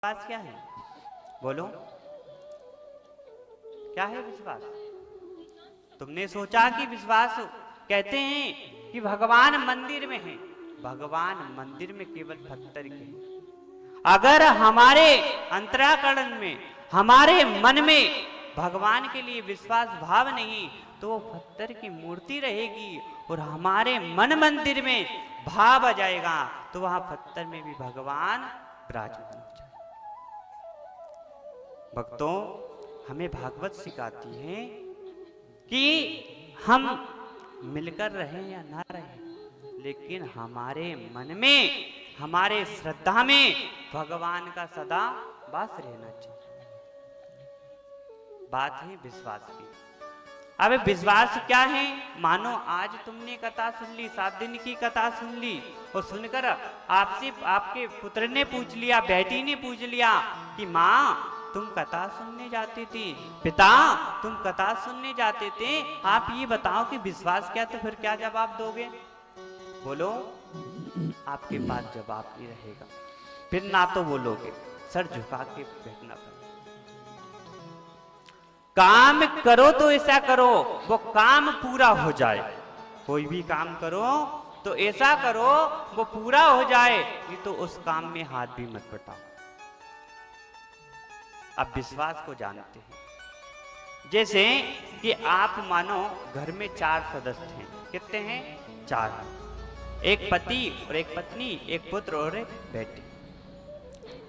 विश्वास क्या है? बोलो, क्या है विश्वास? तुमने सोचा कि विश्वास, कहते हैं कि भगवान मंदिर में है। भगवान मंदिर में केवल पत्थर के हैं। अगर हमारे अंतराकरण में, हमारे मन में भगवान के लिए विश्वास भाव नहीं, तो वो पत्थर की मूर्ति रहेगी। और हमारे मन मंदिर में भाव आ जाएगा, तो वहां पत्थर में भी भगवान विराजमान हो जाए। भक्तों, हमें भागवत सिखाती है कि हम मिलकर रहें या ना रहें, लेकिन हमारे मन में, हमारे श्रद्धा में भगवान का सदा वास रहना चाहिए। बात है विश्वास की। अब विश्वास क्या है? मानो आज तुमने कथा सुन ली, 7 दिन की कथा सुन ली, और सुनकर आपसे आपके पुत्र ने पूछ लिया, बेटी ने पूछ लिया कि माँ तुम कथा सुनने जाते थे, पिता तुम कथा सुनने जाते थे, आप ये बताओ कि विश्वास क्या? तो फिर क्या जवाब दोगे? बोलो, आपके पास जवाब नहीं रहेगा। फिर ना तो बोलोगे, सर झुका के बैठना पड़ेगा। काम करो तो ऐसा करो वो काम पूरा हो जाए। कोई भी काम करो तो ऐसा करो वो पूरा हो जाए, नहीं तो उस काम में हाथ भी मत बटाओ। अब विश्वास को जानते हैं। जैसे कि आप मानो घर में 4 सदस्य हैं। कितने हैं? 4। एक पति और एक पत्नी, एक पुत्र और एक बेटी।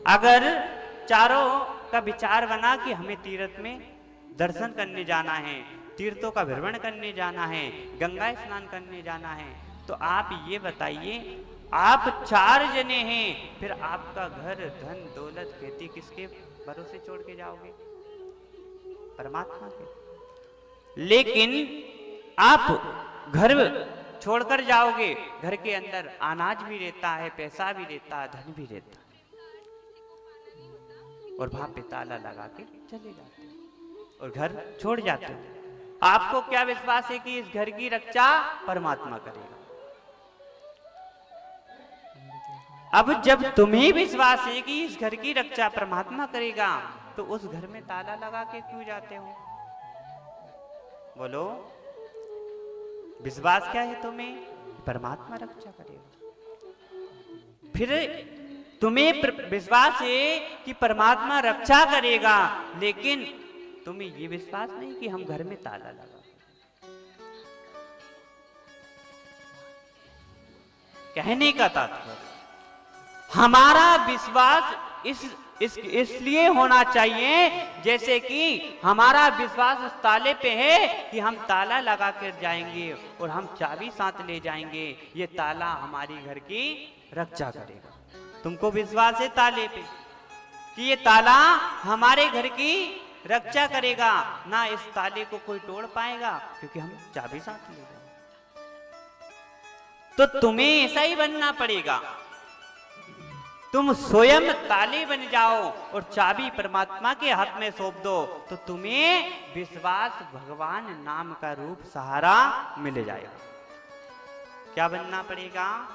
अगर चारों का विचार बना कि हमें तीर्थ में दर्शन करने जाना है, तीर्थों का भ्रमण करने जाना है, गंगा स्नान करने जाना है, तो आप ये बताइए, आप 4 जने हैं, फिर आपका घर, धन, दौलत, खेती किसके भरोसे छोड़ के जाओगे? परमात्मा के। लेकिन आप घर छोड़कर जाओगे, घर के अंदर अनाज भी रहता है, पैसा भी रहता है, धन भी रहता है, और वहां पे ताला लगा के चले जाते हैं और घर छोड़ जाते हैं। आपको क्या विश्वास है कि इस घर की रक्षा परमात्मा करेगा? अब जब तुम्हें विश्वास है कि इस घर की रक्षा परमात्मा करेगा, तो उस घर में ताला लगा के क्यों जाते हो? बोलो, विश्वास क्या है तुम्हें? परमात्मा रक्षा करेगा। फिर तुम्हें विश्वास है कि परमात्मा रक्षा करेगा, लेकिन तुम्हें ये विश्वास नहीं कि हम घर में ताला लगा। कहने का तात्पर्य, हमारा विश्वास इसलिए होना चाहिए जैसे कि हमारा विश्वास उस ताले पे है कि हम ताला लगा कर जाएंगे और हम चाबी साथ ले जाएंगे, ये ताला हमारी घर की रक्षा करेगा। तुमको विश्वास है ताले पे कि ये ताला हमारे घर की रक्षा करेगा, ना इस ताले को कोई तोड़ पाएगा क्योंकि हम चाबी साथ ले जाएंगे। तो तुम्हें ऐसा ही बनना पड़ेगा। तुम स्वयं ताले बन जाओ और चाबी परमात्मा के हाथ में सौंप दो, तो तुम्हें विश्वास भगवान नाम का रूप सहारा मिल जाएगा। क्या बनना पड़ेगा?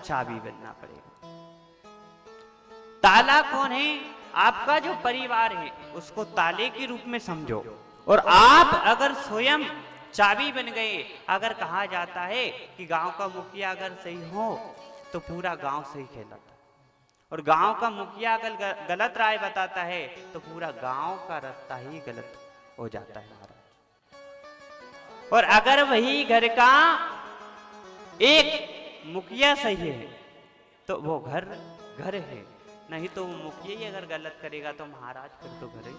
चाबी बनना पड़ेगा। ताला कौन है? आपका जो परिवार है उसको ताले के रूप में समझो, और आप अगर स्वयं चाबी बन गए। अगर कहा जाता है कि गांव का मुखिया अगर सही हो तो पूरा गांव सही कहलाता, और गांव का मुखिया अगर गलत राय बताता है तो पूरा गांव का रास्ता ही गलत हो जाता है महाराज। और अगर वही घर का एक मुखिया सही है तो वो घर है, नहीं तो वो मुखिया ही अगर गलत करेगा तो महाराज फिर तो घर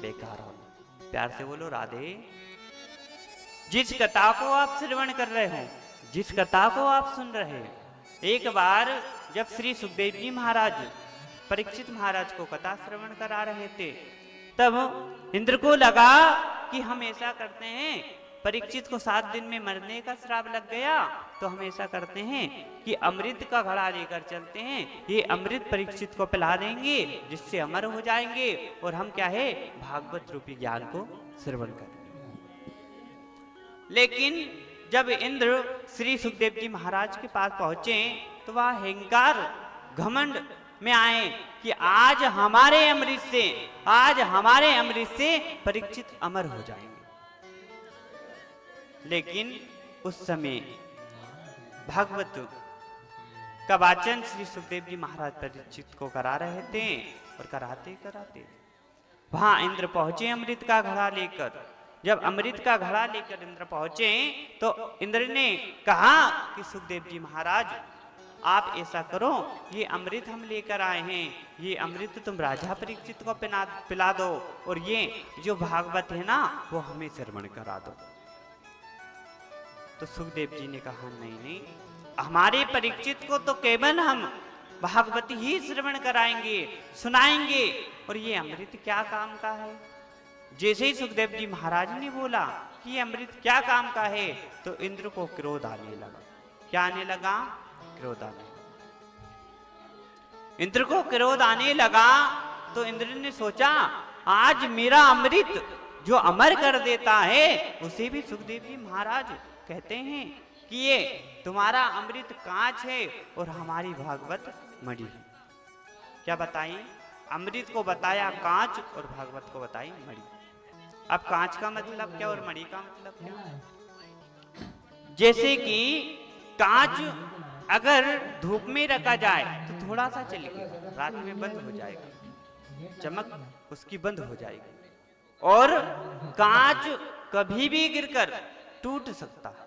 बेकार होगा। प्यार से बोलो राधे। जिस कथा को आप श्रवण कर रहे हो, जिस कथा को आप सुन रहे हैं, एक बार जब श्री सुखदेव जी महाराज परीक्षित महाराज को कथा श्रवण करा रहे थे, तब इंद्र को लगा कि हम ऐसा करते हैं, परीक्षित को 7 दिन में मरने का श्राप लग गया, तो हम ऐसा करते हैं कि अमृत का घड़ा लेकर चलते हैं, ये अमृत परीक्षित को पिला देंगे जिससे अमर हो जाएंगे, और हम क्या है भागवत रूपी ज्ञान को श्रवण करेंगे। लेकिन जब इंद्र श्री सुखदेव जी महाराज के पास पहुंचे तो वह अहंकार, घमंड में आए कि आज हमारे अमृत से परीक्षित अमर हो जाएंगे। लेकिन उस समय भागवत का वाचन श्री सुखदेव जी महाराज परीक्षित को करा रहे थे और कराते कराते वहां इंद्र पहुंचे अमृत का घड़ा लेकर। जब अमृत का घड़ा लेकर इंद्र पहुंचे तो इंद्र ने कहा कि सुखदेव जी महाराज आप ऐसा करो, ये अमृत हम लेकर आए हैं, ये अमृत तुम राजा परीक्षित को पिला दो और ये जो भागवत है ना वो हमें श्रवण करा दो। तो सुखदेव जी ने कहा नहीं नहीं, हमारे परीक्षित को तो केवल हम भागवत ही श्रवण कराएंगे, सुनाएंगे, और ये अमृत क्या काम का है। जैसे ही सुखदेव जी महाराज ने बोला कि ये अमृत क्या काम का है तो इंद्र को क्रोध आने लगा। क्या आने लगा? क्रोध आने लगा। इंद्र को क्रोध आने लगा तो इंद्र ने सोचा आज मेरा अमृत जो अमर कर देता है उसे भी सुखदेव जी महाराज कहते हैं कि ये तुम्हारा अमृत कांच है और हमारी भागवत मणि है। क्या बताई? अमृत को बताया कांच और भागवत को बताई मणि। अब कांच का मतलब क्या और मणि का मतलब क्या? जैसे कि कांच अगर धूप में रखा जाए तो थोड़ा सा चलेगा, रात में बंद हो जाएगा, चमक उसकी बंद हो जाएगी, और कांच कभी भी गिरकर टूट सकता है,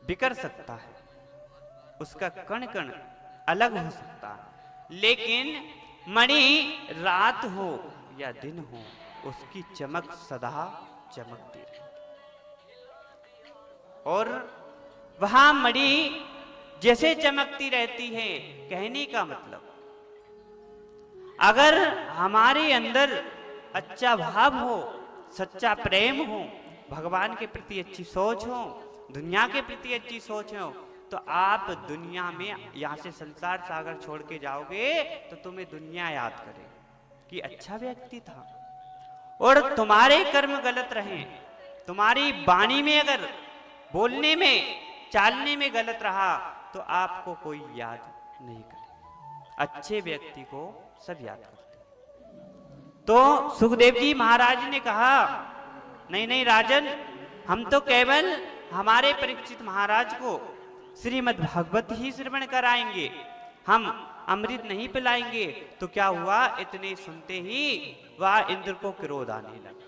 बिखर सकता है, उसका कण कण अलग हो सकता है। लेकिन मणि रात हो या दिन हो उसकी चमक सदा चमकती रहती। और वहां मणि जैसे चमकती रहती है, कहने का मतलब अगर हमारे अंदर अच्छा भाव हो, सच्चा प्रेम हो, भगवान के प्रति अच्छी सोच हो, दुनिया के प्रति अच्छी सोच हो, तो आप दुनिया में यहाँ से संसार सागर छोड़ के जाओगे तो तुम्हें दुनिया याद करे कि अच्छा व्यक्ति था। और तुम्हारे कर्म गलत रहे, तुम्हारी वाणी में अगर बोलने में चालने में गलत रहा तो आपको कोई याद नहीं करे। अच्छे व्यक्ति को सब याद करते। तो सुखदेव जी महाराज ने कहा नहीं नहीं राजन, हम तो केवल हमारे परीक्षित महाराज को श्रीमद् भागवत ही श्रवण कराएंगे, हम अमृत नहीं पिलाएंगे। तो क्या हुआ, इतने सुनते ही वह इंद्र को क्रोध आने लगा।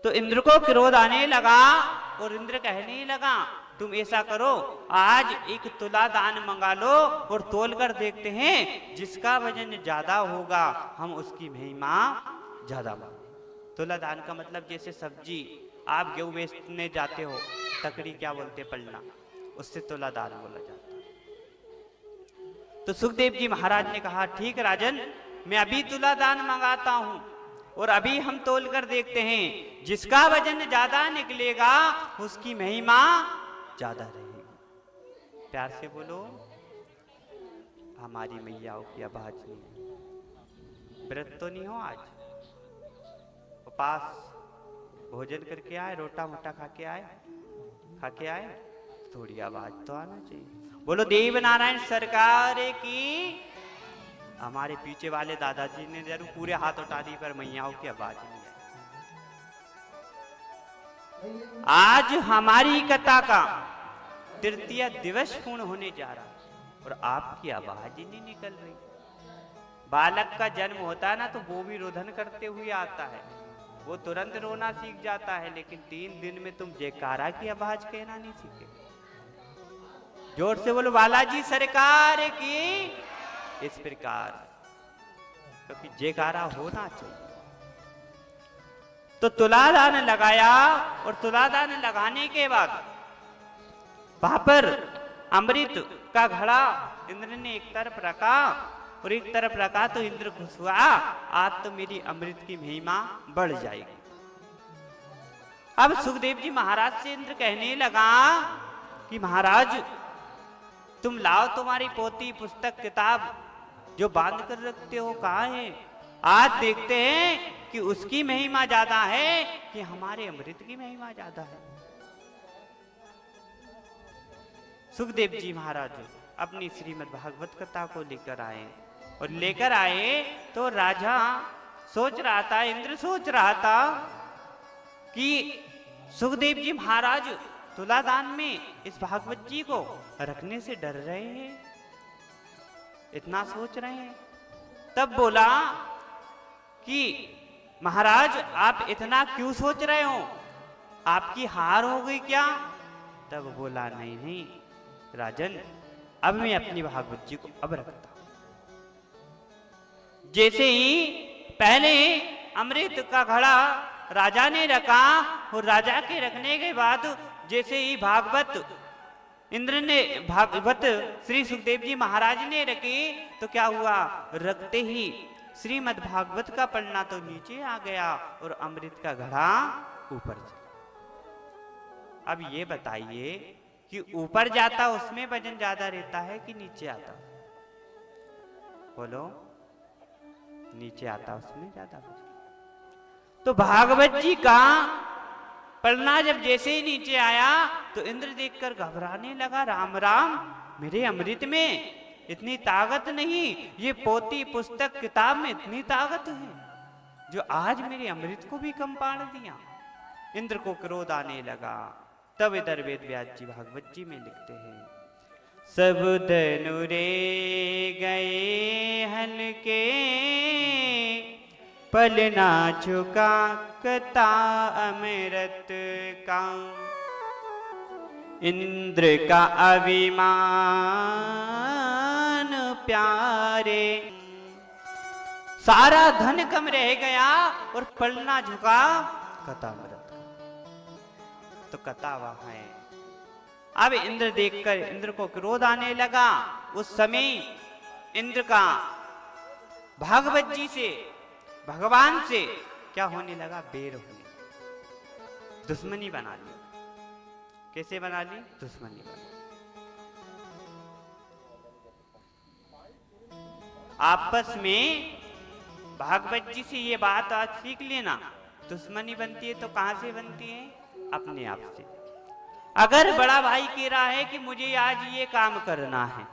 तो इंद्र को क्रोध आने लगा और इंद्र कहने लगा तुम ऐसा करो, आज एक तुला दान मंगा लो और तोल कर देखते हैं, जिसका वजन ज्यादा होगा हम उसकी महिमा ज्यादा मांगे। तुला दान का मतलब जैसे सब्जी आप गेहूं बेचने जाते हो, तकड़ी क्या बोलते पलना, उससे तुला दान बोला जाता है। तो सुखदेव जी महाराज ने कहा ठीक राजन, मैं अभी तुला दान मंगाता हूं और अभी हम तोल कर देखते हैं, जिसका वजन ज्यादा निकलेगा उसकी महिमा ज्यादा रहेगी। प्यार से बोलो, हमारी मैयाओं की आवाज नहीं। व्रत तो नहीं हो आज, उपास भोजन करके आए, रोटा मोटा खा के आए, थोड़ी आवाज तो आना चाहिए। बोलो देव नारायण सरकार की। हमारे पीछे वाले दादाजी ने जरूर पूरे हाथ उठा दी पर मैयाओं की आवाज नहीं है। आज हमारी कथा का तृतीय दिवस पूर्ण होने जा रहा और आपकी आवाज ही नहीं निकल रही। बालक का जन्म होता है ना तो वो भी रोदन करते हुए आता है, वो तुरंत रोना सीख जाता है, लेकिन 3 दिन में तुम जयकारा की आवाज कहना नहीं सीखे। जोर से बोलो बालाजी सरकार की। इस प्रकार क्योंकि जयकारा होना चाहिए। तो तुलादान लगाया और तुलादान लगाने के बाद वहां पर अमृत का घड़ा इंद्र ने एक तरफ रखा और एक तरफ रखा तो इंद्र खुश हुआ, आज तो मेरी अमृत की महिमा बढ़ जाएगी। अब सुखदेव जी महाराज से इंद्र कहने लगा कि महाराज तुम लाओ तुम्हारी पोती पुस्तक किताब जो बांध कर रखते हो कहाँ है। आज देखते हैं कि उसकी महिमा ज्यादा है कि हमारे अमृत की महिमा ज्यादा है। सुखदेव जी महाराज अपनी श्रीमद् भागवत कथा को लेकर आए और लेकर आए तो राजा सोच रहा था, इंद्र सोच रहा था कि सुखदेव जी महाराज तुलादान में इस भागवत जी को रखने से डर रहे हैं, इतना सोच रहे हैं। तब बोला कि महाराज आप इतना क्यों सोच रहे हो, आपकी हार हो गई क्या? तब बोला नहीं नहीं राजन, अब मैं अपनी भागवत जी को अब रखता हूं। जैसे ही पहले अमृत का घड़ा राजा ने रखा और राजा के रखने के बाद जैसे ही भागवत इंद्र ने भागवत श्री सुखदेव जी महाराज ने रखी तो क्या हुआ, रखते ही श्रीमद् भागवत का पन्ना तो नीचे आ गया और अमृत का घड़ा ऊपर चला। अब ये बताइए कि ऊपर जाता उसमें वजन ज्यादा रहता है कि नीचे आता? बोलो, नीचे आता उसमें ज्यादा वजन। तो भागवत जी का पन्ना जब जैसे ही नीचे आया तो इंद्र देखकर घबराने लगा, राम राम, मेरे अमृत में इतनी ताकत नहीं, ये पोती पुस्तक किताब में इतनी ताकत है जो आज मेरे अमृत को भी कम पाड़ दिया। इंद्र को क्रोध आने लगा। तब इधर वेद व्यास जी भागवत जी में लिखते हैं, सब धनुरे गए हल्के, पलना झुका कता अमृत का, इंद्र का अभिमान प्यारे। सारा धन कम रह गया और पलना झुका कता अमृत का। तो कथा वहां है। अब इंद्र देखकर इंद्र को क्रोध आने लगा। उस समय इंद्र का भागवत जी से, भगवान से क्या होने लगा, बेर होने, दुश्मनी बना ली। कैसे बना ली? दुश्मनी बना। आपस में भागवत जी से ये बात आज सीख लेना, दुश्मनी बनती है तो कहां से बनती है? अपने आप से। अगर बड़ा भाई कह रहा है कि मुझे आज ये काम करना है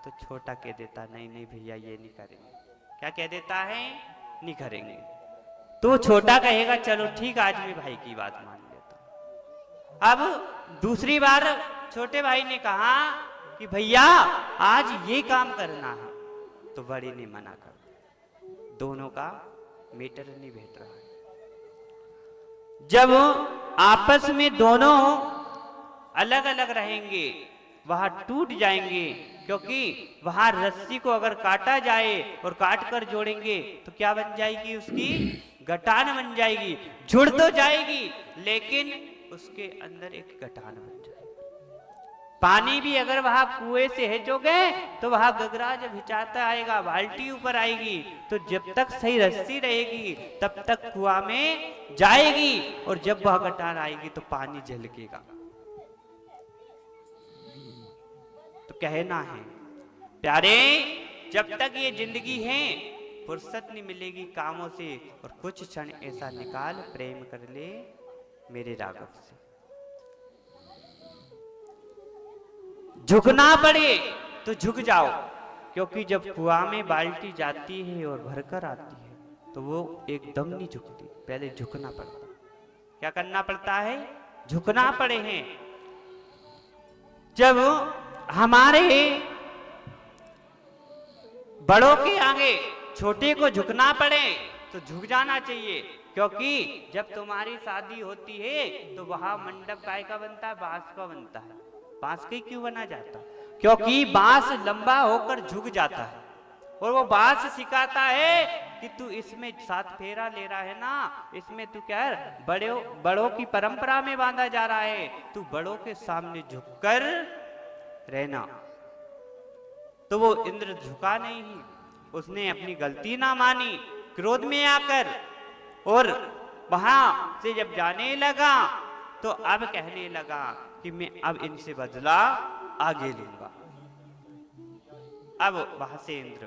तो छोटा कह देता नहीं नहीं भैया ये नहीं करेंगे। क्या कह देता है? नहीं करेंगे। तो छोटा कहेगा चलो ठीक आज मैं भाई की बात मान लेता। अब दूसरी बार छोटे भाई ने कहा कि भैया आज ये काम करना है तो बड़े ने मना कर दिया। दोनों का मीटर नहीं बैठ रहा है। जब आपस में दोनों अलग अलग रहेंगे वहां टूट जाएंगे, क्योंकि वहां रस्सी को अगर काटा जाए और काट कर जोड़ेंगे तो क्या बन जाएगी? उसकी गठान बन जाएगी। जुड़ तो जाएगी लेकिन उसके अंदर एक गठान बन जाएगी। पानी भी अगर वहां कुएं से हिंचोगे तो वहां गगरा जब हिंचाता आएगा, बाल्टी ऊपर आएगी, तो जब तक सही रस्सी रहेगी तब तक कुआं में जाएगी और जब वह गठान आएगी तो पानी झलकेगा। तो कहना है प्यारे, जब तक ये जिंदगी है फुर्सत नहीं मिलेगी कामों से, और कुछ क्षण ऐसा निकाल प्रेम कर ले मेरे राघव से। झुकना पड़े तो झुक जाओ, क्योंकि जब कुआं में बाल्टी जाती है और भरकर आती है तो वो एकदम नहीं झुकती, पहले झुकना पड़ता। क्या करना पड़ता है? झुकना पड़े हैं। जब हमारे बड़ों के आगे छोटे को झुकना पड़े तो झुक जाना चाहिए, क्योंकि जब तुम्हारी शादी होती है तो वहां मंडप काय का बनता है? बांस का बनता है। बांस के क्यों बना जाता? क्योंकि बांस लंबा होकर झुक जाता है और वो बांस सिखाता है कि तू इसमें 7 फेरा ले रहा है ना, इसमें तू क्या है, बड़ों की परंपरा में बांधा जा रहा है, तू बड़ों के सामने झुककर रहना। तो वो इंद्र झुका नहीं, उसने अपनी गलती ना मानी, क्रोध में आकर, और वहां से जब जाने लगा तो अब कहने लगा कि मैं अब इनसे बदला आगे लूंगा। अब वहां से इंद्र